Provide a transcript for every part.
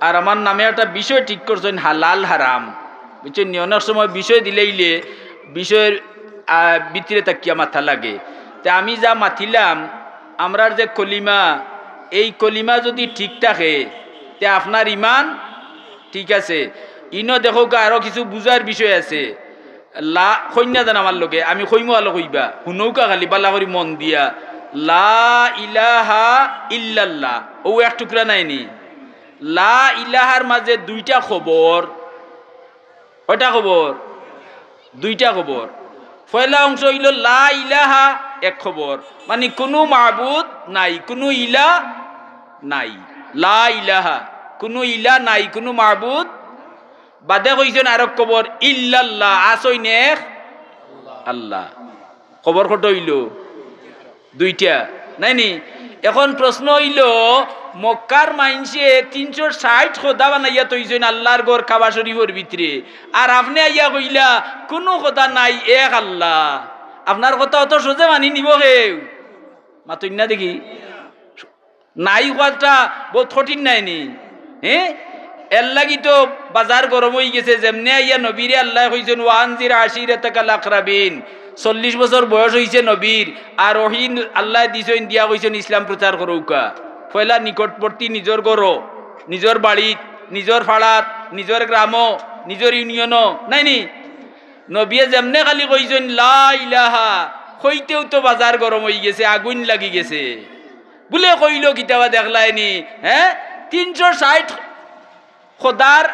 আর আমার নামে একটা বিষয় ঠিক করছেন হালাল হারাম, বুঝছেন? অনেক সময় বিষয় দিলেইলে বিষয়ের ভিতরে তাকিয়া মাথা লাগে। তা আমি যা মাথিলাম আমরার যে কলিমা, এই কলিমা যদি ঠিক থাকে তে আপনার ইমান ঠিক আছে। ইনো দেখো আরো কিছু বুঝার বিষয় আছে। লা কন্যা জান আমার লোকে আমি কইমো আলো কইবা হুনৌকা খালি বালা করি মন দিয়া, লা ইলাহা ইল্লাল্লাহ ও এক টুকরা নাইনি। লা ইলাহার মাঝে দুইটা খবর। কয়টা খবর? দুইটা খবর। পয়লা অংশ হইল লা ইলাহা, এক খবর, মানে কোনো মাবুদ নাই, কোনো ইলা নাই। লা ইলাহা, কোনো ইলা নাই, কোনো মাবুদ। বাদে কইছেন আরো খবর ইল্লাল্লাহ, আসই নেক আল্লাহ। খবর কত হইল? দুইটা, নাইনি? এখন প্রশ্ন হইল মক্কার মাইনসে 360 খোদা বানাইয়া তৈছেন আল্লাহর ঘর কাবা শরীফের ভিতরে, আর আপনি আইয়া কইলা কোনো খোদা নাই, এক আল্লাহ। আপনার কথা অত সোজা মানি নিব কেউ? মাতই না দেখি নাই কথাটা বহুত কঠিন নাইনি? হ্যাঁ, এর লাগি তো বাজার গরম হয়ে গেছে। যেমনি আইয়া নবীরে আল্লাহ কইছেন ওয়ানজির আশিরাতাকাল আকরাবিন, 40 বছর বয়স হয়েছে নবীর, আর ওহিন আল্লাহ দিছেন দিয়া কইছেন ইসলাম প্রচার করৌকা। পয়লা নিকটবর্তী নিজের গরো, নিজের বাড়িত, নিজের ফাড়াত, নিজের গ্রাম, নিজের ইউনিয়নও নাইনি? নবিয়ে যেমনে খালি কইছেন লা ইলাহা, কইতেও তো বাজার গরম হয়ে গেছে, আগুন লাগি গেছে। বলে কইল কিতাবা দেখলাইনি? হ্যাঁ, 360 খোদার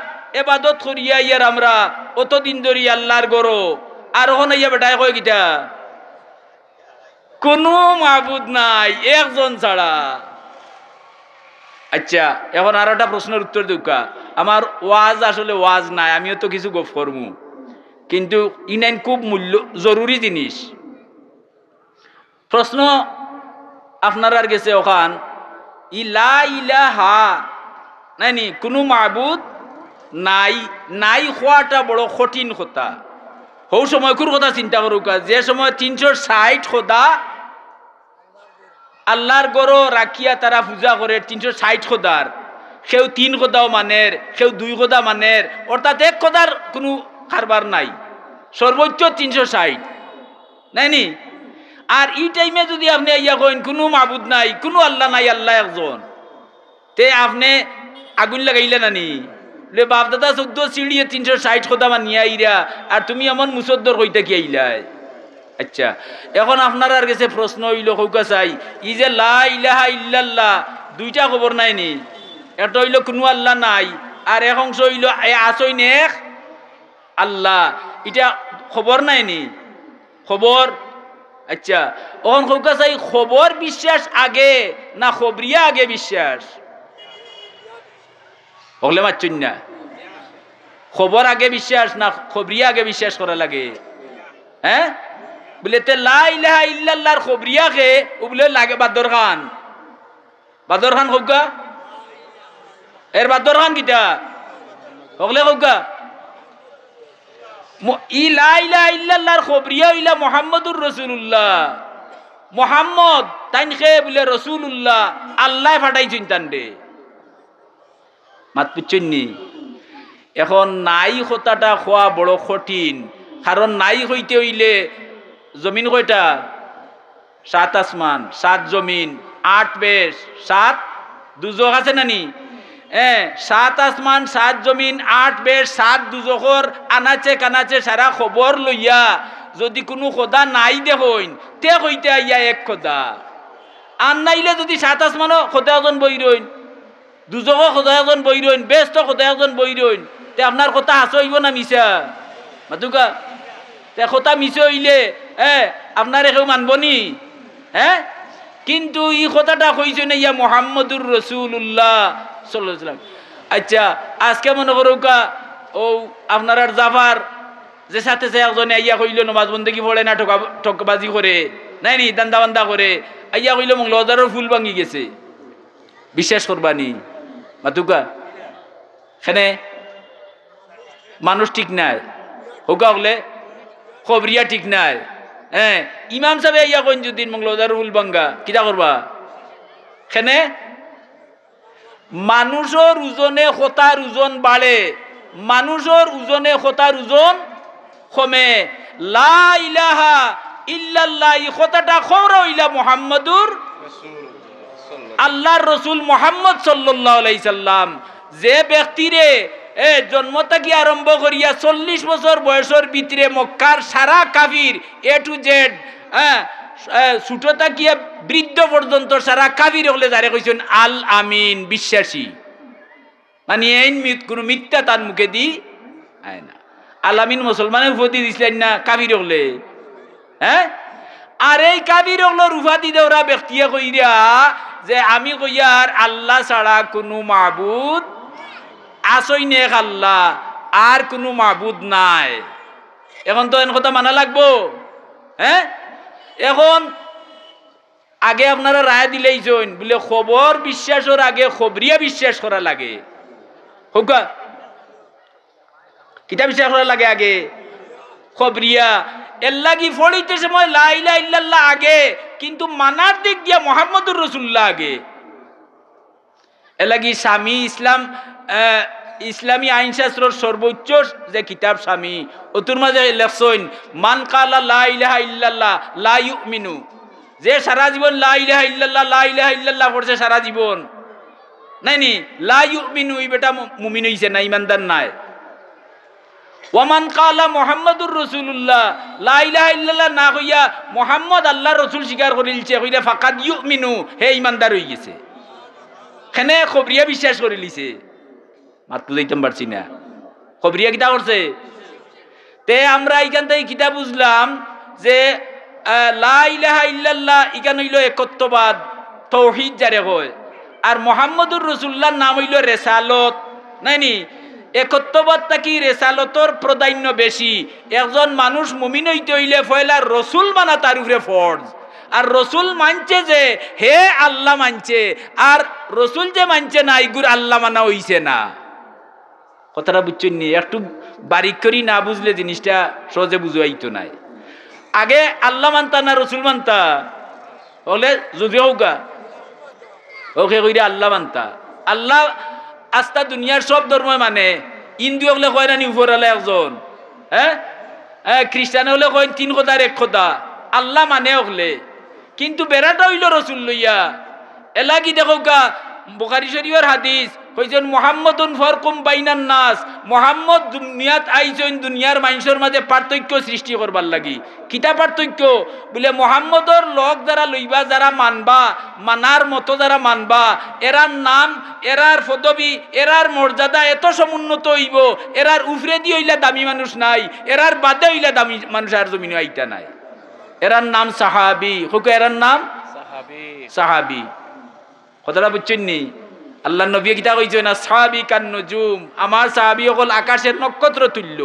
এবাদত করিয়া ইয়ার আমরা অতদিন ধরি আল্লাহর গরো, আর ওখানে ইয়া বেটায় কয় কিতা কোনো মাবুদ নাই একজন ছাড়া। আচ্ছা, এখন আর একটা প্রশ্নের উত্তর দিউকা। আমার ওয়াজ আসলে ওয়াজ নাই, আমিও তো কিছু গপ করমু, কিন্তু ইনাইন খুব মূল্য জরুরি জিনিস। প্রশ্ন আপনার আর গেছে ওখান ইলা ইলাহা নাইনি, কোনো মাবুদ নাই, নাই হওয়াটা বড় কঠিন কথা। হৌ সময়কুর কথা চিন্তা করুকা, যে সময় 360 খোদা আল্লাহর গরো রাখিয়া তারা পূজা করে, 360 খোদার, কেউ 3 খোদাও মানের, কেউ 2 খোদা মানের, অর্থাৎ এক খোদার কোনো কারবার নাই, সর্বোচ্চ 360 নাইনি? আর এই টাইমে যদি আপনি ইয়া কইন কোনো মাবুদ নাই, কোনো আল্লাহ নাই, আল্লাহ একজন, তে আপনি আগুন লাগাইলে নানি? বাপ দাদা 14 সিঁড়িয়ে 360 খোদা মানিয়া আইরা, আর তুমি এমন মুসদ্দর কইতে কি আইলাই? আচ্ছা, এখন আপনার আর গেছে প্রশ্ন হইল কৌকা চাই, ই যে লা ইলাহা ইল্লাল্লাহ, দুইটা খবর নাইনি? এটা হইল কোনো আল্লাহ নাই, আর এক অংশ হইল আসই নেক আল্লাহ, এটা খবর নাইনি? খবর। আচ্ছা, এখন কৌকা চাই খবর বিশ্বাস আগে না খবরিয়া আগে বিশ্বাস? বলে মারছেন না? খবর আগে বিশ্বাস না খবরিয়া আগে বিশ্বাস করা লাগে? হ্যাঁ, বলে তে লা ইলাহা ইল্লাল্লাহর খবরিয়া কে ও বলে লাগে বাদর খান। বাদর খান কৌকা এর বাদর খান কিটা বলে কৌকা ই লা ইলাহা ইল্লাল্লাহর খবরিয়া হইলা মুহাম্মদুর রাসূলুল্লাহ। মুহাম্মদ তাইন খে বলে রাসূলুল্লাহ, আল্লাহ ফাটাইছেন তানরে। মাত বুঝছেননি? এখন নাই কথাটা খোয়া বড় কঠিন, কারণ নাই হইতে হইলে জমিন কয়টা? 7 আসমান, 7 জমিন, 8 বেশ, 7 দুজক আছে নানি? 7 আসমান, 7 জমিন, 8 বেশ, 7 দুজকর আনাচে কানাচে সারা খবর লইয়া যদি কোনো খোদা নাই দেখইন, তে হইতে আইয়া এক খোদা। আর নাইলে যদি 7 আসমানও খোদা একজন বই রইন, দুজকও খোদা একজন বই রইন, বেশ তো খোদা একজন বই রইন, তে আপনার কথা হাসো হইব না মিশা? মাতুকা তে কথা মিশে হইলে আপনার কেউ মানব নি? হ্যাঁ, কিন্তু এই কথাটা কইছে না ইয়া মুহাম্মদুর রাসূলুল্লাহ সাল্লাল্লাহু আলাইহি ওয়াসাল্লাম। আচ্ছা, আজকে মনে করুকা ও আপনার আর জাফার যে সাথে সে একজনে আইয়া কইল নমাজ বন্দেগি পড়ে না, ঠকবাজি করে নাইনি, দান্দা বান্দা করে, আইয়া কইল মঙ্গলবাজারের ফুল ভাঙি গেছে, বিশ্বাস করবানি? মাতুকা সেনে মানুষ ঠিক নাই হোকা হলে খবরিয়া ঠিক নাই। ইমাম সাহেব ইয়া কইন যদি মঙ্গলবাজার ফুল ভাঙ্গা কিটা করবা? সেনে মানুষের ওজনে খোতার ওজন বাড়ে, মানুষের ওজনে খোতার ওজন কমে। লা ইলাহা ইল্লাল্লাহ এই কথাটা খবর হইলা মুহাম্মাদুর আল্লাহর রসুল মুহাম্মদ সাল্লাল্লাহু আলাইহি সাল্লাম। যে ব্যক্তিরে জন্ম থেকে আরম্ভ করিয়া 40 বছর বয়সের ভিতরে মক্কার সারা কাফির এ টু জেড, ছোট থাকিয়া বৃদ্ধ পর্যন্ত সারা কাফির হলে যারে কইছেন আল আমিন, বিশ্বাসী, মানে এই কোনো মিথ্যা তার মুখে দি আয় না। আল আমিন মুসলমানের উপাধি দিছিলেন না কাফির হলে, হ্যাঁ? আর এই কাফির হলোর উপাধি দেওয়া ব্যক্তিয়ে কইরা যে আমি কইয়ার আল্লাহ ছাড়া কোনো মাবুদ আসই নেক আল্লাহ, আর কোনো মাবুদ নাই। এখন তো এন কথা মানা লাগবো, হ্যাঁ? এখন আগে আপনারা রায় দিলেই জৈন বলে খবর বিশ্বাসের আগে খবরিয়া বিশ্বাস করা লাগে। হোক কিতা বিশ্বাস করা লাগে আগে খবরিয়া। এর লাগি ফড়িতে সময় লা ইলাহা ইল্লাল্লাহ আগে, কিন্তু মানার দিক দিয়া মুহাম্মদুর রাসূলুল্লাহ আগে। এর লাগি স্বামী ইসলাম ইসলামী আইনশাস্ত্রর সর্বোচ্চ যে কিতাব স্বামী, ওতুর মাঝে লেখছেন মান কালা লা ইলাহা ইল্লাল্লাহ লা ইউমিনু, যে সারা জীবন লা ইলাহা ইল্লাল্লাহ লা ইলাহা ইল্লাল্লাহ পড়ছে সারা জীবন, নাইনি লা ইউমিনু এই বেটা মুমিন হইছে না, ইমানদার নাই। ওয়ামান কালা মুহাম্মাদুর রাসূলুল্লাহ লা ইলাহা ইল্লাল্লাহ না কইয়া মুহাম্মদ আল্লাহর রাসূল স্বীকার করিলছে কইরা ফাকাদ ইউমিনু, হে ইমানদার হই গেছে। কেনে খবরিয়া বিশ্বাস করিলিছে, মাত বুঝাইতাম পারছি না। খবরিয়া কিতা করছে তে আমরা এইখান থেকে কিতা বুঝলাম যে লা ইলাহা ইল্লাল্লাহ ইখান হইল একত্ববাদ, তৌহিদ যারে হয়, আর মুহাম্মদুর রাসূলুল্লাহর নাম হইল রেসালত, নাইনি? একত্ববাদ থাকি রেসালতর প্রাধান্য বেশি। একজন মানুষ মুমিন হইতে হইলে পয়লা রসুল মানা তার উপরে ফরজ। আর রসুল মানছে যে হে আল্লাহ মানছে, আর রসুল যে মানছে না ইগুর আল্লাহ মানা হইছে না। কথাটা বুঝছেন নি? একটু বারিক করি না বুঝলে জিনিসটা সহজে বুঝাইতো নাই। আগে আল্লাহ মানতা না রসুল মানতা হলে যদি হোকা ওকে কইরা আল্লাহ মানতা। আল্লাহ আস্তা দুনিয়ার সব ধর্ম মানে, হিন্দু হলে কয় না নি উপরালা একজন, হ্যাঁ? খ্রিস্টান হলে কয় 3 খোদার 1 খোদা, আল্লাহ মানে হলে। কিন্তু বেড়াটা হইল রসুল লইয়া। এলাকি দেখো গা বুখারী শরীফের হাদিস কইছেন মুহাম্মাদুন ফারকুম বাইনান নাস, মুহাম্মদ দুনিয়াত আইছেন দুনিয়ার মানুষের মাঝে পার্থক্য সৃষ্টি করবার লাগি। কিতা পার্থক্য বলে মুহাম্মদর লোক যারা লইবা, যারা মানবা, মানার মতো যারা মানবা, এরার নাম, এরার পদবী, এরার মর্যাদা এত সমুন্নত হইব, এরার উফরে দিয়ে হইলা দামি মানুষ নাই, এরার বাদে হইলা দামি মানুষ আর জমিনে আইতা নাই। এরার নাম সাহাবী। হোক এরার নাম সাহাবী, সাহাবী। কথাটা বুঝছেন নি? আল্লাহ নবী কিতা কইছেন আসহাবী কান নুজুম, আমার সাহাবী হল আকাশের নক্ষত্র তুল্য,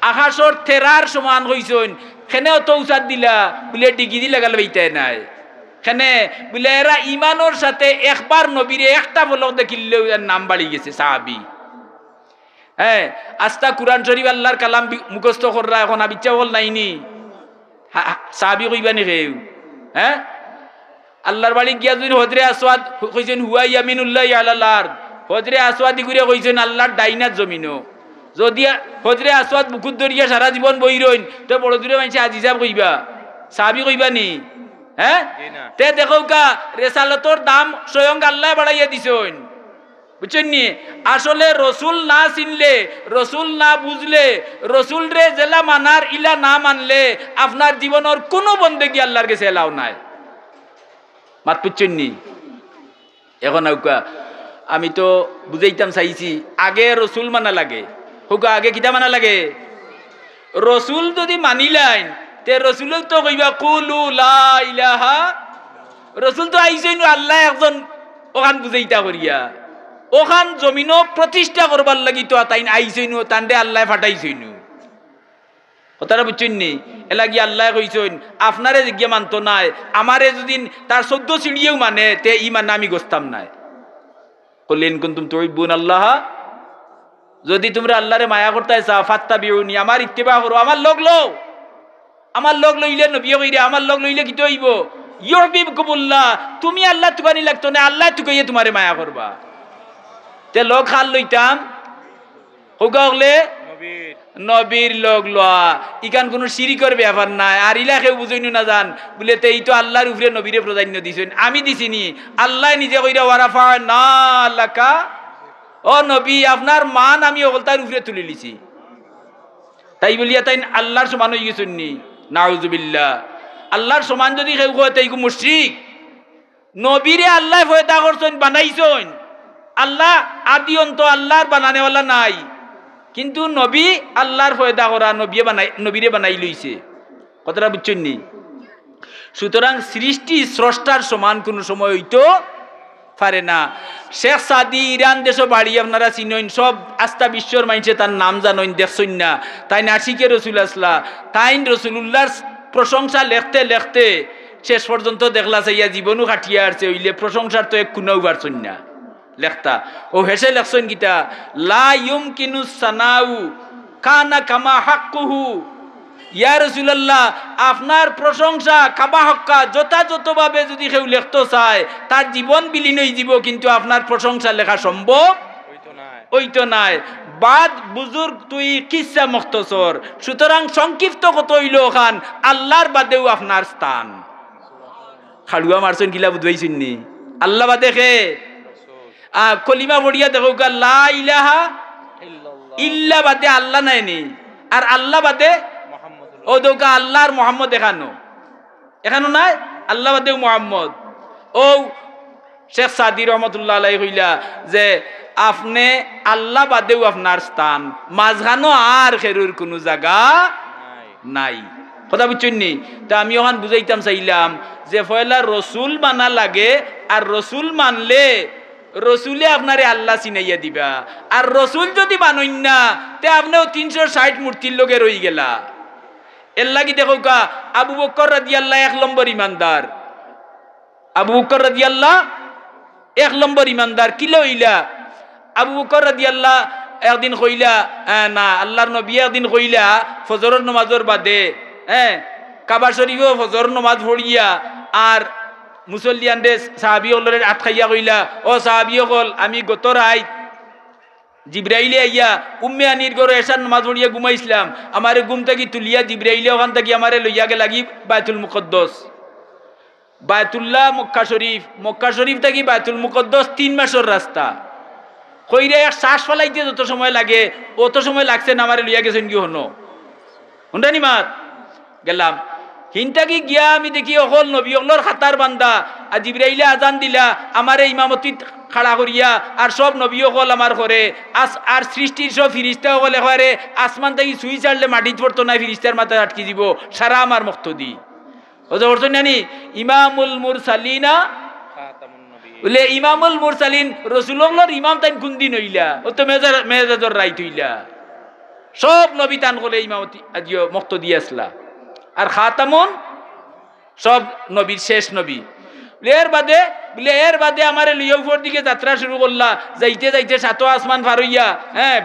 আকাশের তেরার সমান কইছেন। খেনে অত উচাত দিলা বলে ডিগি দিলা গেল বইতাই নাই। খেনে বলে এরা ইমানোর সাথে একবার নবীরে একটা বলক দেখিলেও এর নাম বাড়ি গেছে সাহাবী। হ্যাঁ, আস্তা কুরআন শরীফ আল্লাহর কালাম মুখস্থ কররা এখন আবিচ্ছা বল নাইনি, সাহাবী কইবা নি কেউ? হ্যাঁ, আল্লাহর বাড়ি গিয়া যদি হজরে আসওয়াদ কইছেন হুয়া ইয়ামিনুল্লাহি আলাল আরদ, হজরে আসওয়াদি ঘুরে কইছেন আল্লাহর ডাইনাত জমিনও। যদি হজরে আসওয়াদ বুকুত ধরিয়া সারা জীবন বই রইন তো বড় দূরে মানছে আজিজাব কইবা, সাহাবী কইবা নি? হ্যাঁ, তে দেখো কা রেসালতর দাম স্বয়ং আল্লাহ বাড়াইয়া দিছেন। বুঝছেন নি? আসলে রসুল না চিনলে, রসুল না বুঝলে, রসুল রে জেলা মানার ইলা না মানলে আপনার জীবনের কোনো বন্দেগী আল্লাহর কাছে এলাও নাই। মাত বুঝছেন নি? এখন আমি তো বুঝাইতাম চাইছি আগে রসুল মানা লাগে। হোক আগে কিতা মানা লাগে? রসুল যদি মানিলাইন তে রসুল তো কইবা কুলু লা ইলাহা, রসুল তো আইছেন আল্লাহ একজন ওখান বুঝাইতা করিয়া, ওখান জমিনও প্রতিষ্ঠা করবার লাগি তো তাই আইছেন, তান্ডে আল্লাহ ফাটাইছেন। কথাটা বুঝছেন নি? এলাকি আল্লাহ কইছেন আপনারে জিজ্ঞা মানতো নাই, আমারে যদি তার 14 সিঁড়িয়েও মানে তে ইমান আমি গোস্তাম নাই। কলিন কুনতুম তুহিব্বুন আল্লাহ, যদি তোমরা আল্লাহরে মায়া করতে চাও ফাত্তাবিউনি, আমার ইত্তেবা করো, আমার লোক লও, আমার লোক লইলে নবী কইরা, আমার লোক লইলে কি হইব? ইউহিব্বুকুমুল্লাহ, তুমি আল্লাহ তুকানি লাগতো না, আল্লাহ তুকাইয়ে তোমারে মায়া করবা। তে লোক খাল লইতাম হোগলে নবীর লোক লওয়া, ইকান কোনো শিরিকর ব্যাপার নাই। আর ইলাকেও বুঝইনু না জান বলে তে এই তো আল্লাহর উপরে নবীরে প্রাধান্য দিছেন, আমি দিছিনি। আল্লাহ নিজে কইরা ওয়ারাফা না লাকা, ও নবী আপনার মান আমি ওগলতার উপরে তুলে লিছি। তাই বলিয়া তাই আল্লাহর সমান হয়ে গেছেন নি? নাউজুবিল্লাহ। আল্লাহর সমান যদি কেউ হয় তাই মুশরিক। নবীরে আল্লাহ ফয়দা করছেন, বানাইছেন। আল্লাহ আদি অন্ত আল্লাহর বানানেওয়ালা নাই, কিন্তু নবী আল্লাহর ফয়দা করা, নবীরে বানাই লইছে। কথাটা বুঝছেন নি? সুতরাং সৃষ্টি স্রষ্টার সমান কোনো সময় হইতো পারে না। শেখ সাদি ইরান দেশ বাড়ি আপনারা চিনইন, সব আস্থা বিশ্বর মাইনছে তার নাম জানইন, দেখছইন না? তাই নাসিকে রসুল আসলা, তাই রসুল্লাহর প্রশংসা লেখতে লেখতে শেষ পর্যন্ত দেখলা চাইয়া জীবনও কাটিয়া আসছে, হইলে প্রশংসার তো এক কোনাও পারছইন না লেখতা। ও হেসে লেখছইন গীতা, লা ইউমকিনু সানাউ কানা কামা হাক্কুহু। ইয়া রাসূলুল্লাহ, আপনার প্রশংসা কাবা হক্কা যথাযথভাবে যদি কেউ লিখতে চায় তার জীবন বিলীন হয়ে যাব, কিন্তু আপনার প্রশংসা লেখা সম্ভব হইতো নাই। বাদ বুজুর্গ তুই কিসা মুখতসর। সুতরাং সংক্ষিপ্ত কত হইল খান, আল্লাহর বাদেও আপনার স্থান। খাড়ুয়া মারছেন গিলা বুঝবাইছেন নি? আল্লাহ বাদে খে কলিমা পড়িয়া দেখো লা ইলাহা ইল্লা বাদে আল্লাহ নাই নি, আর আল্লাহ বাদে ও দৌকা আল্লাহর মোহাম্মদ এখানো নাই, আল্লাহ বাদেও মোহাম্মদ। ও শেখ সাদি রহমতুল্লাহ আলাই কইলা যে আপনি আল্লাহ বাদেও আপনার স্থান, মাঝখানো আর খেরুর কোনো জায়গা নাই। কথা বুঝছেন নি? তা আমি ওখান বুঝাইতাম চাইলাম যে পয়লা রসুল মানা লাগে, আর রসুল মানলে রসুলে আপনারে আল্লাহ চিনাইয়া দিবা। আর রসুল যদি মানইন না তে আপনিও 360 মূর্তির লগে রই গেলা। এর লাগি দেখো কা আবু বকর রাদিয়াল্লাহু 1 নম্বর ইমানদার। আবু বকর রাদিয়াল্লাহু 1 নম্বর ইমানদার। কি লইলা? আবু বকর রাদিয়াল্লাহু একদিন কইলা, না আল্লাহর নবী একদিন কইলা ফজরের নামাজের বাদে কাবা শরীফে ফজর নামাজ পড়িয়া আর মুসল্লিয়ানদের সাহাবী হলের আটকাইয়া কইলা, ও সাহাবী হল আমি গত রাত জিব্রাইলে আইয়া উম্মে আনির ঘরে এশার নামাজ পড়িয়া ঘুমাইছিলাম, আমারে ঘুম থেকে তুলিয়া জিব্রাইলে ওখান থেকে আমারে লইয়া গে লাগি বায়তুল মুকদ্দস, বায়তুল্লাহ মক্কা শরীফ থেকে বায়তুল মুকদ্দস 3 মাসের রাস্তা। কইরে এক শ্বাস ফলাইতে যত সময় লাগে অত সময় লাগছে না, আমারে লইয়া গেছেন কি হনো হুন্ডানি মাত গেলাম। হিনটাকি গিয়া আমি দেখি অকল নবী অকলর খাতার বান্দা, আর জিব্রাইলে আজান দিলা আমারে ইমামতি খাড়া করিয়া, আর সব নবী অকল আমার ঘরে আর সৃষ্টির সব ফিরিস্তা অকলে ঘরে আসমান থেকে সুই চাড়লে মাটিত পড়তো না, ফিরিস্তার মাথায় আটকে দিব সারা আমার মক্তদি। ওজা করছেন জানি ইমামুল মুরসালিনা বলে ইমামুল মুরসালিন রসুলর ইমাম তাই কোন দিন হইলা? ও তো মেজাজর রাইত হইলা। সব নবী তান করে ইমামতি আজিও মক্তদি আসলা, আর খাতামুন সব নবীর শেষ নবী। এর বাদে আমার লিয়ফর দিকে যাত্রা শুরু করলা, যাইতে যাইতে 7 আসমান পার হইয়া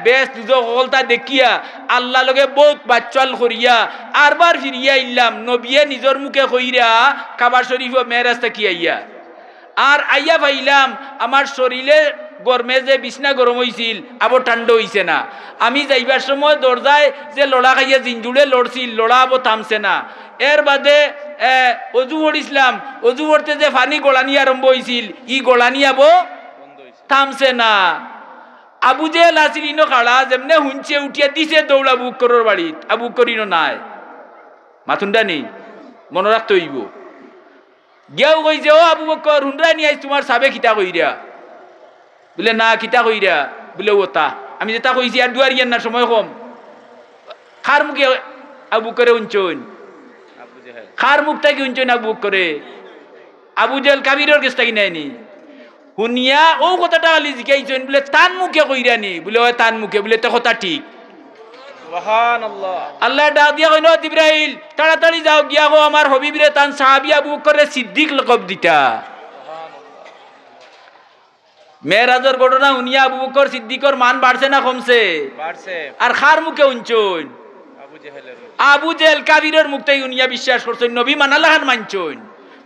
বেশ দুজকলতা দেখিয়া আল্লাহ লগে বহুত বাচ্চাল করিয়া আরবার ফিরিয়া ইল্লাম। নবিয়ে নিজের মুখে কইরা কাবা শরীফ মেরাজ থাকি আইয়া, আর আইয়া পাইলাম আমার শরীরে গরমে যে বিছনা গরম হয়েছিল আবার ঠান্ডা হইছে না। আমি যাইবার সময় দরজায় যে লড়া খাইয়া জিঞ্জুড়ে লড়ছিল, লড়া আবার থামছে না। এর বাদে অজু পড়িছিলাম, অজু পড়তে যে পানি গোলানি আরম্ভ হয়েছিল, ই গোলানি আবো থামছে না। আবু জেহেল আসিল ইনো খাড়া, যেমনে হুঞ্চে উঠিয়া দিছে দৌড় আবু বকরের বাড়িত। আবু বকর ইনো নাই, মাথুনটা নেই, মনে রাখতে হইব। গিয়াও কইছে, ও আবু বকর হুন্ডা নিয়ে আইস তোমার সাবে কিতা কইরা? বলে না কিতা কইরা? বলে ওটা আমি যেটা কইছি আর দুয়ারিয়ার না সময় কম। খার মুখে আবু করে উঞ্চন, খার মুখটা কি উঞ্চন আবু করে? আবু জেহেল কাবিরের কেসটা কি নেয়নি শুনিয়া ও কথাটা খালি জিকাইছেন, বলে তান মুখে কইরা নি? বলে ওই তান মুখে। বলে তো কথা ঠিক। আল্লাহ ডাক দিয়া কইল, জিবরাইল তাড়াতাড়ি যাও গিয়া গো আমার হবিবরে তান সাহাবী আবু বকরের সিদ্দিক লকব দিতা। মেরাজের ঘটনা উনিয়া আবু বকর সিদ্দিকর মান বাড়ছে না কমছে? আর খার মুখে উঞ্চন আবু জেহেল কাবিরের মুখটাই উনিয়া বিশ্বাস করছেন, নবী মানালাহান মানছেন।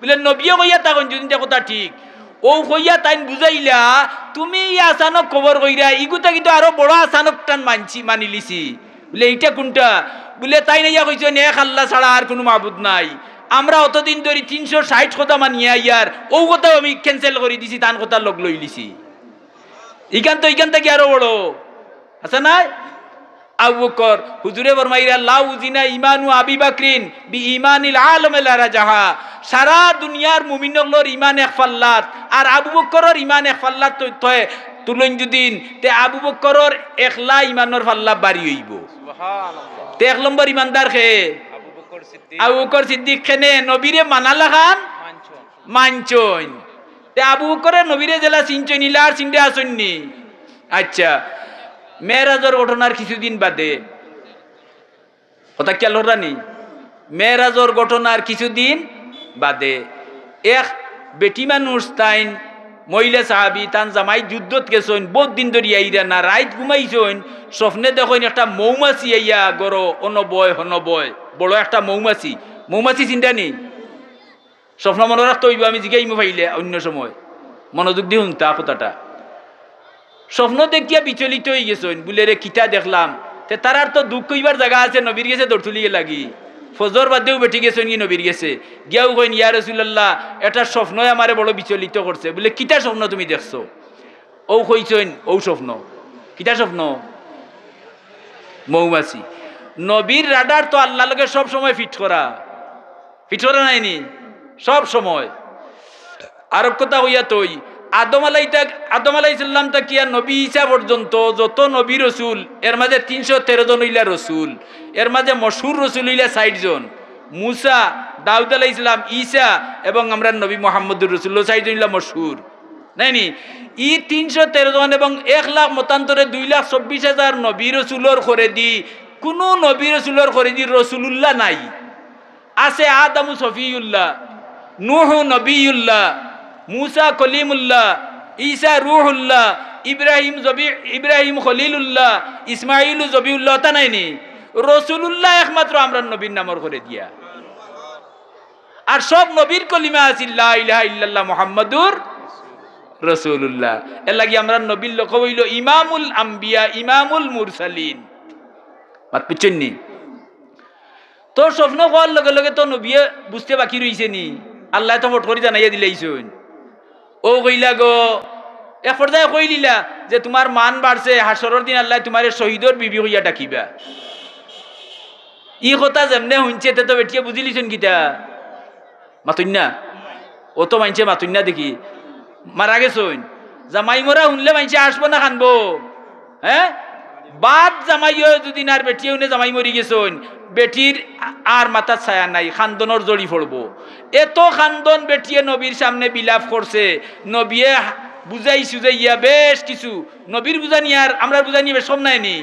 বলে নবীও কইয়া তখন যদি কথা ঠিক ও কইয়া তাইন বুঝাইলা তুমি আসানক খবর কইরা ইগুতা কিন্তু আরো বড় আসানক টান মানি লিছি বলে এইটা কোনটা বলে তাই না ইয়া কইছেন এক আল্লাহ ছাড়া আর কোনো মাবুদ নাই আমরা অতদিন ধরে 360 কথা মানিয়া ইয়ার ও কথা আমি ক্যান্সেল করে দিছি তান কথা লগ লই লিছি ইখান থেকে আরো বড় আছে না আবু বকর হুজুরে ফরমাইরা লা উজিনা ইমানু আবি বকরিন বি ইমানিল আলম লা জাহা সারা দুনিয়ার মুমিনগুলোর ইমান এক ফাল্লাত আর আবু বকরের ইমান এক ফাল্লাত তয় তুলন যদিন তে আবু বকরের একলা ইমানের ফাল্লা বাড়ি হইব সুবহানাল্লাহ তে এক নম্বর ইমানদার কে আবু বকর সিদ্দিক কেনে নবীরে মানালা খান মানছন তে আবু বকরের নবীরে জেলা চিনছন ইলার চিনতে আসননি আচ্ছা মেরাজের ঘটনার কিছুদিন বাদে কথা খেয়াল রানি মেরাজের ঘটনার কিছুদিন বাদে এক বেটি মানুষ তাইন মহিলা সাহাবি তান জামাই যুদ্ধত গেছেন বহুত দিন ধরে আইরা না রাইত ঘুমাইছেন স্বপ্নে দেখেন একটা মৌমাছি আইয়া গড় অনবয় হনবয় বড় একটা মৌমাছি চিন্তা নেই স্বপ্ন মনে রাখতে হইব আমি জিগাইমো পাইলে অন্য সময় মনোযোগ দিয়ে শুনতা কথাটা স্বপ্ন দেখিয়া বিচলিত হয়ে গেছেন বলে রে কিতা দেখলাম তে তারার তো দুঃখ কইবার জায়গা আছে নবীর গেছে দৌড় তুলিয়ে লাগি ফজর বাদেও বেটি গেছেন কি নবীর গেছে গিয়াও কইন ইয়া রাসূলুল্লাহ এটা স্বপ্নই আমারে বড় বিচলিত করছে বলে কিতা স্বপ্ন তুমি দেখছো ও কইছেন ও স্বপ্ন কিতা স্বপ্ন মৌমাছি নবীর রাডার তো আল্লাহ লগে সব সময় ফিট করা নাইনি সব সময় আরব কথা হইয়া তৈ আদম আলাইহিসসালাম তাকিয়া নবী ঈসা পর্যন্ত যত নবী রসুল এর মাঝে 313 জন হইলা রসুল এর মাঝে মশহুর রসুল হইলা 60 জন মুসা দাউদ আলাইহিসসালাম ঈসা এবং আমরা নবী মুহাম্মদুর রাসূলুল্লাহ 60 জন হইলা মশহুর নাইনি ই 313 জন এবং 1 লাখ মতান্তরে 2,24,000 নবী রসুলের খরেদি কোন নবী রসুলের খরেদি রসুলুল্লাহ নাই আছে আদম সফিউল্লাহ নূহ নবিউল্লাহ মুসা কলিমুল্লাহ ঈসা রুহুল্লাহ ইব্রাহিম খলিলুল্লাহ ইসমাইল জবিউল্লাহ তা নাইনি রসুলুল্লাহ একমাত্র আমরা নবীর নামর করে দিয়া আর সব নবীর কলিমা আছে লা ইলাহা ইল্লাল্লাহ মুহাম্মাদুর রাসূলুল্লাহ এর লাগি আমরা নবীর লোক হইল ইমামুল আম্বিয়া ইমামুল মুরসালিন বাত বুঝছেননি তো স্বপ্ন হওয়ার লগে লগে তো নবী বুঝতে বাকি রইছে নি আল্লাহ তো ফট করে জানাইয়া দিলাইছেন ও কইলা গো এক পর্যায়ে কইলিলা যে তোমার মান বাড়ছে হাসরের দিন আল্লাহ তোমারে শহীদর বিবি হইয়া ডাকিবা ই কথা যেমনে শুনছে তে তো বেটিয়ে বুঝিলিছেন কিতা মাতুন্না ও তো মানছে মাতুন্না দেখি মারা গেছেন জামাই মরা শুনলে মানছে আসবো না খানবো হ্যাঁ বাদ জামাইও যদি আর বেটিয়ে শুনে জামাই মরি গেছেন বেটির আর মাথার ছায়া নাই খান্দনের জড়ি পড়বো এত খান্দন বেটিয়ে নবীর সামনে বিলাপ করছে নবীয়ে বুঝাই সুজাইয়া বেশ কিছু নবীর বুঝানি আর আমরা বুঝানি সব নাইনি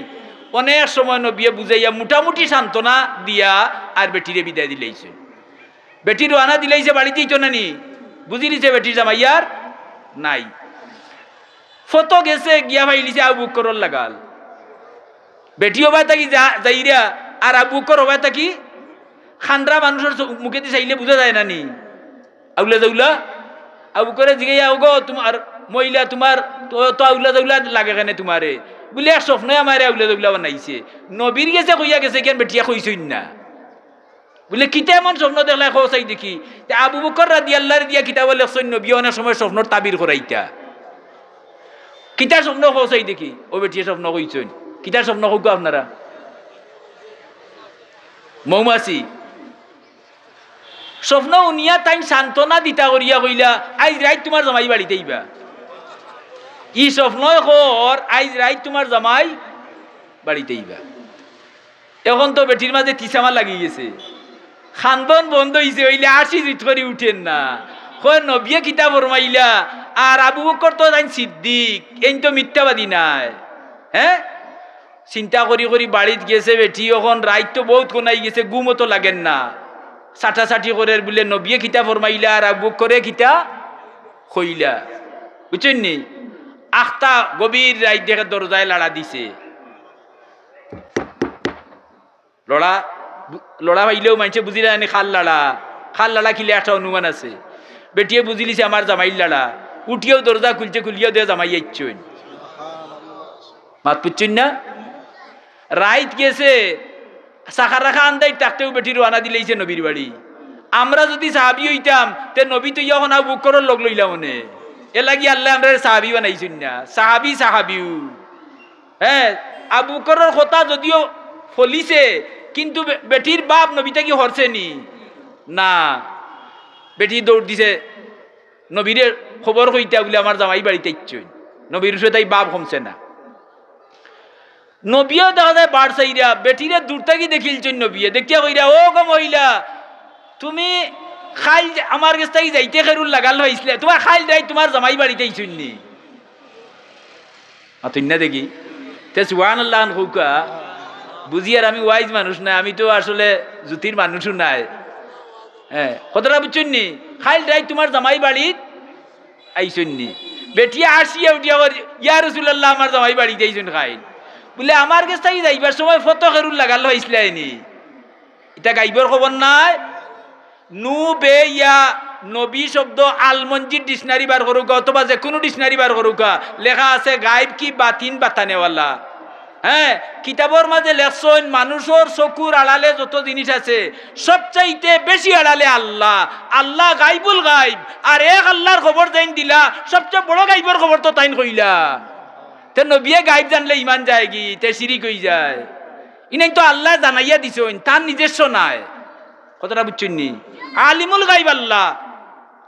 অনেক সময় নবীয়ে বুঝাইয়া মোটামুটি সান্ত্বনা দিয়া আর বেটিরে বিদায় দিলাইছে বেটির রানা দিলাইছে বাড়িতেই তো নানি বুঝি দিছে বেটির জামাইয়ার নাই ফটো গেছে গিয়া ভাইলিছে আবু বকরের লাগাল বেটিও ভাই থাকি যাইরা আর আবু বকর হবে থাকি খান্ডরা মানুষের মুখে দিয়ে চাইলে বুঝা যায় না নি আউলা জাউলা আবু বকরে জিগাইয়া গো তোমার মহিলা তোমার তো আউলা জাউলা লাগে কেন তোমারে বলে এক স্বপ্ন আমার আউলা জাউলা বানাইছে নবীর গেছে কইয়া গেছে কেন বেটিয়া কইছই না বলে কিতা এমন স্বপ্ন দেখলে চাই দেখি আবু বকর রাদিয়াল্লাহু দিয়া কিতাব লেখছেন নবী অনেক সময় স্বপ্নর তাবির করাইতা কিতা স্বপ্ন চাই দেখি ও বেটিয়া স্বপ্ন কইছেন কিতা স্বপ্ন কইগো আপনারা মৌমাছি স্বপ্ন উনিয়া তাই সান্ত্বনা দিতা করিয়া কইলা আইজ রাইত তোমার জামাই বাড়িতে আইবা ই স্বপ্নই কর আইজ রাইত তোমার জামাই বাড়িতে আইবা এখন তো বেটির মাঝে তিসামা লাগি গেছে খান্দন বন্ধ হইছে হইলে আসি জিত করে উঠেন না কয় নবিয়ে কিতা ফরমাইলা আর আবু বকর তো তাই সিদ্দিক এই তো মিথ্যাবাদী নাই হ্যাঁ চিন্তা করি করি বাড়িত গেছে বেটি এখন রাইত তো বহুত কোনাই গেছে গুমও তো লাগেন না সাটাসাটি করে বলে নবিয়ে কিতা ফরমাইলা আর আবু বকরে কিতা কইলা বুঝছেন নি আখতা গভীর রাইত দেখে দরজায় লাড়া দিছে লড়া ভাইলেও মানছে বুঝি না খাল লাড়া খিলে একটা অনুমান আছে বেটিয়ে বুঝিলিছে আমার জামাই লাড়া, উঠিয়েও দরজা খুলছে, খুলিয়েও দিয়ে জামাই আইছেন। মাত পুচ্ছেন না? রাইত গেছে সাখার রাখা আন্দাই তাকতেও বেটি রোয়ানা দিলেইছে নবীর বাড়ি। আমরা যদি সাহাবি হইতাম তে নবী তো ইয়া না বুক করার লগ লইলাম মনে এ লাগি আল্লাহ আমরা সাহাবি বানাইছেন না। সাহাবিও হ্যাঁ, আবু বকরের কথা যদিও ফলিছে কিন্তু বেটির বাপ নবীটা কি হরছেনি না, বেটি দৌড় দিছে নবীরে খবর কইতা বলে আমার জামাই বাড়িতে ইচ্ছুন, নবীর তাই বাপ কমছে না। নবীও দেখা যায় বার চাইরা বেটিরে দূর থেকে দেখিলছেন, নবীয়ে দেখিয়া কইরা ও গো মহিলা তুমি খাইল আমার কাছ থেকে যাইতে খেরুল লাগাল হয়েছিল, তোমার খাইল দেয় তোমার জামাই বাড়িতে ইচ্ছুননি তুই না দেখি তে সুবহানাল্লাহ হুকা বুঝি। আর আমি ওয়াইজ মানুষ না, আমি তো আসলে জ্যোতির মানুষও নাই। হ্যাঁ কতটা বুঝছুননি, খাইল দেয় তোমার জামাই বাড়িত আইসুননি। বেটিয়া আসিয়া উঠিয়া ইয়া রাসূলুল্লাহ আমার জামাই বাড়িতে আইসুন খাইল বলে আমার কাছ থেকে যাইবার সময় ফত খেরুল লাগাল হয়েছিল এনি, এটা গাইবর খবর নাই। নু বে ইয়া নবী শব্দ আলমঞ্জির ডিকশনারি বার করুকা অথবা যে কোনো ডিকশনারি বার করুকা লেখা আছে গাইব কি বাতিন বাতানেওয়ালা। হ্যাঁ কিতাবর মাঝে লেখছেন মানুষের চকুর আড়ালে যত জিনিস আছে সবচাইতে বেশি আড়ালে আল্লাহ। আল্লাহ গাইবুল গাইব, আর এক আল্লাহর খবর যাইন দিলা সবচেয়ে বড় গাইবর খবর তো তাইন কইলা। তে নবিয়ে গাইব জানলে ইমান যায় কি, তে শিরিক হই যায়। ইনাই তো আল্লাহ জানাইয়া দিছেন, তার নিজস্ব নাই। কথাটা বুঝছেন নি? আলিমুল গাইব আল্লাহ,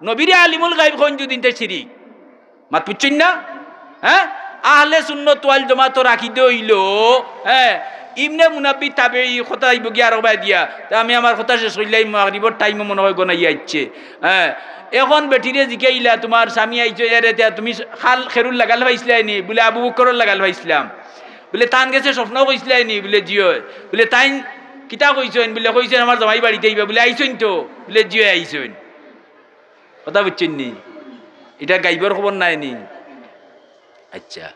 নবীরে আলিমুল গাইব কোন দুদিন তে শিরিক। মাত বুঝছেন না? হ্যাঁ আহলে সুন্নাত ওয়াল জামাত রাখিতে হইল। হ্যাঁ ইবনে মুনাব্বি তাবেঈ কথা আইব গিয়া আরবাই দিয়া, তা আমি আমার কথা শেষ হইলাই মাগরিবর টাইমে মনে হয় গনাই আইছে। হ্যাঁ এখন বেটিরে জিকাইলা তোমার স্বামী আইছো এরে তুমি খাল খেরুল লাগাল পাইছিলাই নি বলে আবু বকরের লাগাল পাইছিলাম বলে তান গেছে স্বপ্ন কইছিলাই নি বলে জিও বলে তাই কিতা কইছেন বলে কইছেন আমার জামাই বাড়িতে আইবা বলে আইছেন তো বলে জিও আইছেন। কথা বুঝছেন নি? এটা গাইবর খবর নাই নি। আচ্ছা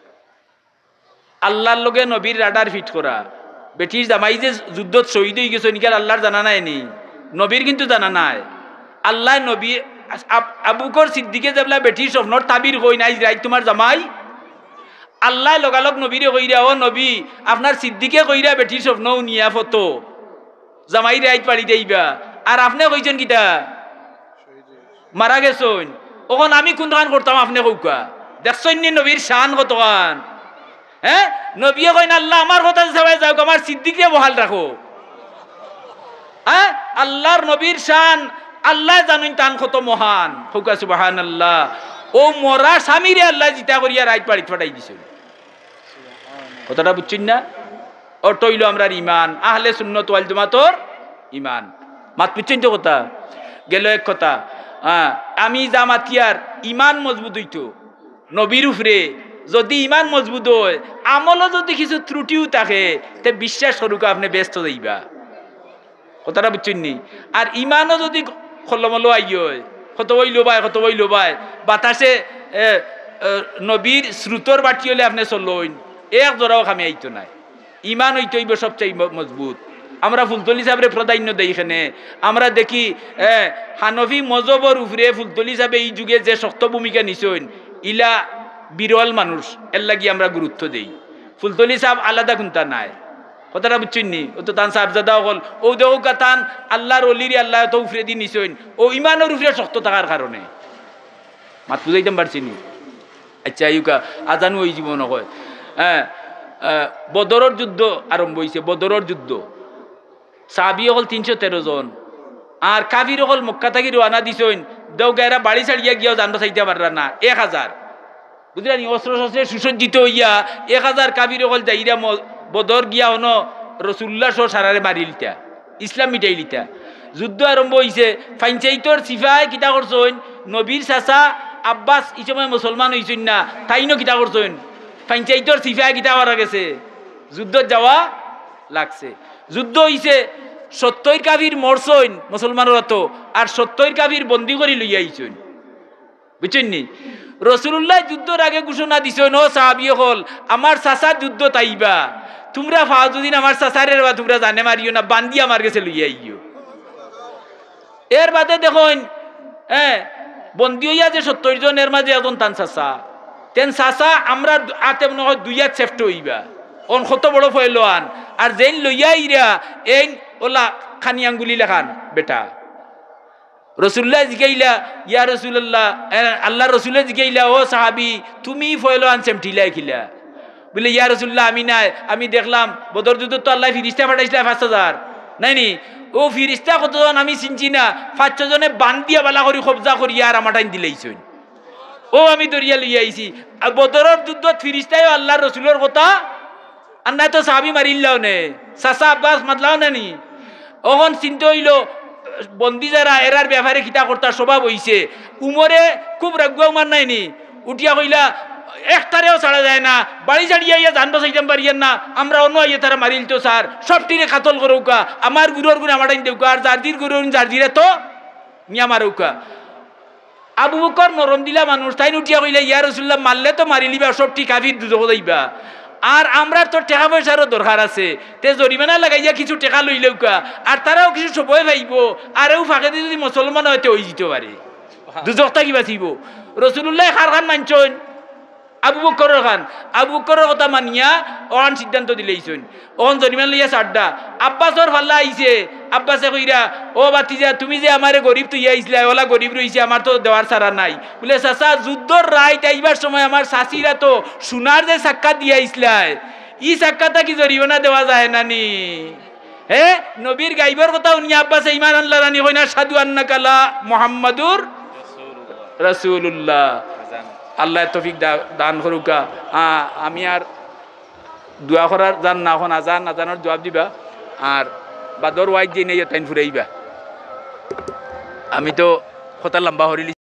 আল্লাহর লগে নবীর রাডার ফিট করা, বেটির জামাই যে যুদ্ধত শহীদ হয়ে গেছে নিকার আল্লাহর জানা নাই নি, নবীর কিন্তু জানা নাই। আল্লাহ নবী আবু বকর সিদ্দিকে যাবলা বেটির স্বপ্নর তাবির কই নাই রাই তোমার জামাই, আল্লাহ লগালগ নবীরে কইরা ও নবী আপনার সিদ্দিকে কইরা বেটির স্বপ্নও নিয়া ফটো জামাই রাইত পাড়ি দেইবা, আর আপনি কইছেন কিটা মারা গেছেন। ওখন আমি কোন দোকান করতাম আপনি কৌকা দেখছেন নি নবীর শান কতখান। হ্যাঁ নবীয়ে কইন আল্লাহ আমার কথা সবাই যাও আমার সিদ্দিকে বহাল রাখো। হ্যাঁ আল্লাহর নবীর শান আল্লাহ জানুন তান কত মহান। কৌকা সুবহানাল্লাহ। ও মরা স্বামীরে আল্লাহ জিতা করিয়া রাইত পাড়ি ফাটাই দিছে। কথাটা বুঝছেন না? ও তৈল আমরা ইমান আহলে সুন্নাত ওয়াল জামাতর ইমান। মাত বুঝছেন তো? কথা গেল এক কথা। আমি জামাতিয়ার ইমান মজবুত হইতো নবীর উপরে, যদি ইমান মজবুত হয় আমলও যদি কিছু ত্রুটিও থাকে তে বিশ্বাস করুক আপনি ব্যস্ত যাইবা। কথাটা বুঝছেন নি? আর ইমানও যদি খলমলো আইয় কত বই লোবায় বাতাসে নবীর শ্রুতর বাটি হলে আপনি চলইন এক জোড়াও খামি আইতো নাই। ইমান হইতে হইব সবচেয়ে মজবুত। আমরা ফুলতলি সাহেবরে প্রাধান্য দেই। এখানে আমরা দেখি হানফি মজবর উপরে ফুলতলি সাহেব এই যুগে যে শক্ত ভূমিকা নিছেন ইলা বিরল মানুষ, এর লাগি আমরা গুরুত্ব দেই। ফুলতলি সাহেব আলাদা কোনটা নাই। কথাটা বুঝছেন নি? ও তো তান সাহেবজাদা হল ও দেউকা তান আল্লাহর অলিরি আল্লাহ তো উফরে দি নিছেন ও ইমানের উপরে শক্ত থাকার কারণে। মাত বুঝাইতাম পারছি নি? আচ্ছা ইউকা আজানু ওই জীবন হয়। হ্যাঁ বদরের যুদ্ধ আরম্ভ হয়েছে। বদরের যুদ্ধ সাহাবী হল 313 জন, আর কাফির হল মক্কা থেকে রওনা দিছেন দেউকা এরা বাড়ি ছাড়িয়া গিয়াও জানবা চাইতে পাররা না 1000 বুঝলেন অস্ত্র শস্ত্রে সুসজ্জিত হইয়া 1000 কাফির হল যাইরা বদর গিয়া হন রসুল্লাহ সহ সারারে মারিলিতা ইসলাম মিটাইলিতা। যুদ্ধ আরম্ভ হয়েছে। ফাইনচাইতর সিফাই কিতা করছেন নবীর চাচা আব্বাস এই সময় মুসলমান হয়েছেন না, তাইনও কিতা করছেন ফাইনচাইতর সিফাই কিতা করা গেছে যুদ্ধত যাওয়া লাগছে। যুদ্ধ হয়েছে 70 কাফির মরছেন মুসলমানের তো, আর 70 কাফির বন্দি করে লইয়া আইছেন। বুঝছেন নি? রসুল্লাহ যুদ্ধর আগে ঘোষণা দিছেন ও সাহাবী হল আমার চাচা যুদ্ধ তাইবা, তোমরা ফাউজুদ্দিন আমার চাচারের বা তোমরা জানে মারিও না, বান্দি আমার কাছে লইয়া আইও। এর বাদে দেখুন বন্দী হইয়া যে 70 জনের মাঝে এখন তান চাচা তেন চাচা আমরা আতে মনে হয় 2 হাত সেফট হইবা অন কত বড় ফয়লোয়ান আর যেন লইয়া ইরা এই ওলা খানি আঙ্গুলি লেখান বেটা রসুল্লাহ জিগাইলা ইয়া রসুল্লাহ আল্লাহ রসুল্লাহ জিগাইলা ও সাহাবি তুমি ফয়লোয়ান সেমটিলাই খিলা বলে ইয়া রসুল্লাহ আমি নাই আমি দেখলাম বদর যুদ্ধ তো আল্লাহ ফিরিস্তা পাঠাইছিল 5000 নাইনি ও ফিরিস্তা কতজন আমি চিনছি না 500 জনে বান্ধিয়া বালা করি কবজা করি আর আমাটাইন দিলাইছই ও আমি দরিয়া লইয়া আইছি আর বদরের যুদ্ধ ফিরিস্তায় আল্লাহর রসুলের কথা আর নাই তো সাহাবি মারিল্লাও নে চাচা আব্বাস মাতলাও না নি ওখন চিন্তা হইল বন্দি যারা এরার ব্যাপারে খিতা কর্তার স্বভাব হইছে উমরে খুব রাগুয়া উমার নাইনি উঠিয়া কইলা একটারেও ছাড়া যায় না বাড়ি ছাড়িয়া ইয়া জান বাঁচাইতাম পারিয়েন না আমরা অন্য আইয়া তারা মারিল তো স্যার সবটিরে কাতল করৌকা আমার গুরুর গুণ আমার দেউকা আর জার্দির গুরুর জার্দিরে তো নিয়া মারৌকা আবু বকর নরম দিলা মানুষ তাই উঠিয়া কইলা ইয়া রাসূলুল্লাহ মারলে তো মারিলিবা সবটি কাফির দুজক যাইবা আর আমরা তো টাকা পয়সারও দরকার আছে তে জরিমানা লাগাইয়া কিছু টাকা লইলেউকা আর তারাও কিছু সবই পাইব আর এও ফাঁকে দিয়ে যদি মুসলমান হয়তো হয়ে যেতে পারে দুজকটা কি বাঁচিব রাসূলুল্লাহ খার খান মানছেন আবু বকরের খান আবু বকরের কথা মানিয়া ওখান সিদ্ধান্ত দিলেইছেন ওখান জরিমানা লইয়া সাড্ডা আব্বাসর ফাল্লা আইছে আব্বাসে কইরা ও বাতিজা তুমি যে আমারে গরিব তুই আইসলা ওলা গরিব রইছে আমার তো দেওয়ার সারা নাই বলে চাচা যুদ্ধর রাইত আইবার সময় আমার শাশিরা তো সোনার যে সাক্ষাৎ দিয়ে আইসলাই ই সাক্ষাৎটা কি জরিমানা দেওয়া যায় নানি হে নবীর গাইবার কথা উনি আব্বাসে ইমান আনলা রানি কই না সাধু আন্নাকালা মুহাম্মাদুর রাসূলুল্লাহ আল্লাহ তৌফিক দান করুকা আমি আর দোয়া করার জান না এখন আজান আজানোর জবাব দিবা আর বাদর ওয়াইজ যে নেই টাইম ফুরাইবা আমি তো কথা লম্বা হরিলি